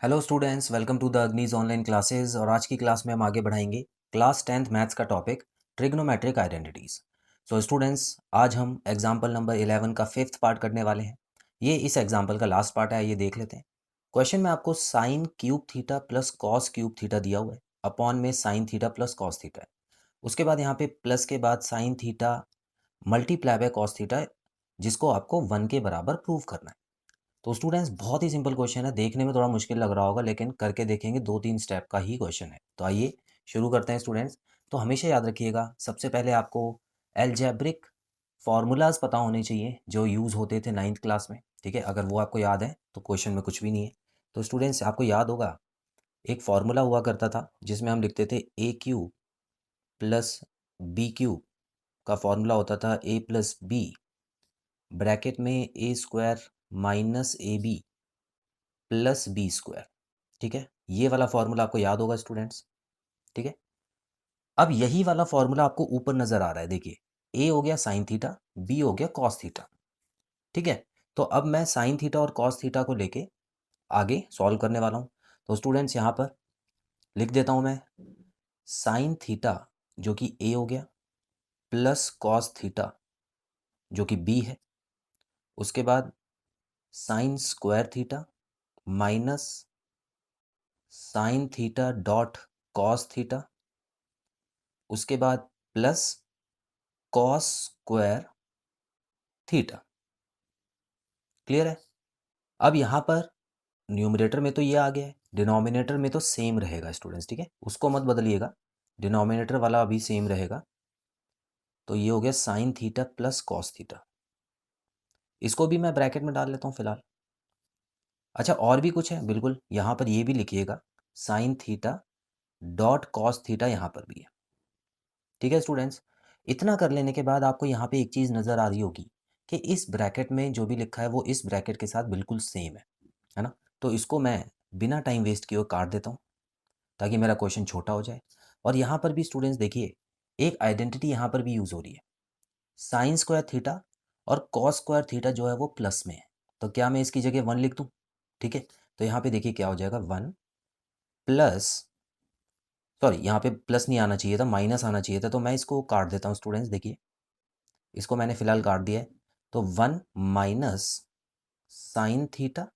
Hello students, welcome to the Agnees online classes. और आज की क्लास में हम आगे बढ़ाएंगे क्लास 10th मैथ्स का topic trigonometric identities. So students, आज हम एग्जाम्पल नंबर 11 का 5th पार्ट करने वाले हैं। ये इस एग्जाम्पल का लास्ट पार्ट है, ये देख लेते हैं। क्वेश्चन में आपको sine cube theta plus cos cube theta दिया हुआ है, अपॉन में sine theta plus cos theta है। उसके बाद यहाँ पे प्लस के बाद sine theta multiply by cos theta है, जिसको आपको 1 के बराबर प्रूव करना है। तो स्टूडेंट्स, बहुत ही सिंपल क्वेश्चन है, देखने में थोड़ा मुश्किल लग रहा होगा लेकिन करके देखेंगे 2-3 स्टेप का ही क्वेश्चन है। तो आइए शुरू करते हैं स्टूडेंट्स। तो हमेशा याद रखिएगा, सबसे पहले आपको एल्जेब्रिक फार्मूलाज पता होने चाहिए जो यूज़ होते थे 9th क्लास में। ठीक है, अगर वो आपको याद है तो क्वेश्चन में कुछ भी नहीं है। तो स्टूडेंट्स, आपको याद होगा एक फार्मूला हुआ करता था जिसमें हम लिखते थे a cube plus b cube का फॉर्मूला होता था ए प्लस बी ब्रैकेट में a square minus a b plus b square. ठीक है, ये वाला फॉर्मूला आपको याद होगा स्टूडेंट्स। ठीक है, अब यही वाला फॉर्मूला आपको ऊपर नजर आ रहा है, देखिए ए हो गया साइन थीटा, बी हो गया कॉस थीटा। ठीक है, तो अब मैं साइन थीटा और कॉस थीटा को लेके आगे सॉल्व करने वाला हूं। तो स्टूडेंट्स, यहां पर लिख देता हूं मैं साइन थीटा जो कि ए हो गया प्लस कॉस थीटा जो कि बी है। उसके बाद sine square theta minus sine theta dot cos theta. उसके बाद plus cos square theta. Clear है? अब यहाँ पर न्यूमरेटर में तो ये आ गया है, डिनोमिनेटर में तो सेम रहेगा स्टूडेंट्स। ठीक है, उसको मत बदलिएगा, डिनोमिनेटर वाला अभी सेम रहेगा। तो ये हो गया sine theta plus cos theta. इसको भी मैं ब्रैकेट में डाल लेता हूँ फिलहाल। अच्छा, और भी कुछ है बिल्कुल, यहाँ पर ये भी लिखिएगा sine theta dot cos theta यहाँ पर भी है। ठीक है स्टूडेंट्स, इतना कर लेने के बाद आपको यहाँ पे एक चीज़ नज़र आ रही होगी कि इस ब्रैकेट में जो भी लिखा है वो इस ब्रैकेट के साथ बिल्कुल सेम है ना? तो इसको मैं बिना टाइम वेस्ट किए काट देता हूँ ताकि मेरा क्वेश्चन छोटा हो जाए। और यहाँ पर भी स्टूडेंट्स देखिए, एक आइडेंटिटी यहाँ पर भी यूज़ हो रही है, साइन स्क्वायर थीटा और कॉस स्क्वायर थीटा जो है वो प्लस में है। तो क्या मैं इसकी जगह 1 लिख दूँ? ठीक है, तो यहाँ पे देखिए क्या हो जाएगा, 1 प्लस, सॉरी यहाँ पे प्लस नहीं आना चाहिए था, माइनस आना चाहिए था। तो मैं इसको काट देता हूँ स्टूडेंट्स, देखिए इसको मैंने फिलहाल काट दिया है। तो 1 minus sine theta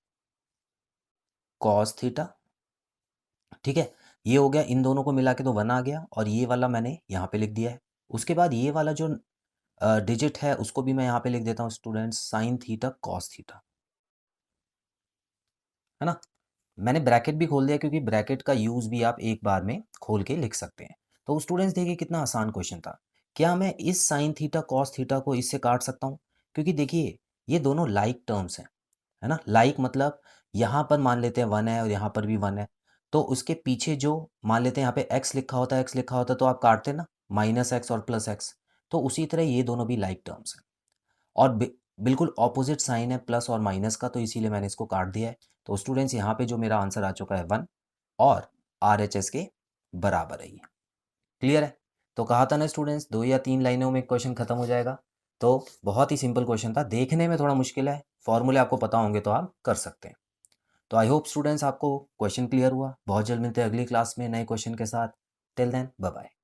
cos theta. ठीक है, ये हो गया, इन दोनों को मिला के तो 1 आ गया, और ये वाला मैंने यहाँ पे लिख दिया है। उसके बाद ये वाला जो डिजिट है उसको भी मैं यहाँ पे लिख देता हूँ students, sine theta cos theta, है ना? मैंने ब्रैकेट भी खोल दिया क्योंकि ब्रैकेट का यूज़ भी आप एक बार में खोल के लिख सकते हैं। तो स्टूडेंट्स देखिए कितना आसान क्वेश्चन था। क्या मैं इस साइन थीटा कॉस थीटा को इससे काट सकता हूँ? क्योंकि देखिए ये दोनों लाइक टर्म्स हैं, है ना? लाइक मतलब यहाँ पर मान लेते हैं 1 है और यहाँ पर भी 1 है, तो उसके पीछे जो मान लेते हैं यहाँ पे x लिखा होता है, x लिखा होता है, तो आप काटते ना, माइनस एक्स और प्लस एक्स। तो उसी तरह ये दोनों भी लाइक टर्म्स हैं, और बिल्कुल ऑपोजिट साइन है प्लस और माइनस का, तो इसीलिए मैंने इसको काट दिया है। तो स्टूडेंट्स, यहाँ पे जो मेरा आंसर आ चुका है 1, और RHS के बराबर है ये। क्लियर है? तो कहा था ना स्टूडेंट्स, 2 या 3 लाइनों में क्वेश्चन खत्म हो जाएगा। तो बहुत ही सिंपल क्वेश्चन था, देखने में थोड़ा मुश्किल है, फॉर्मूले आपको पता होंगे तो आप कर सकते हैं। तो आई होप स्टूडेंट्स आपको क्वेश्चन क्लियर हुआ। बहुत जल्द मिलते हैं अगली क्लास में नए क्वेश्चन के साथ। Till then, bye bye.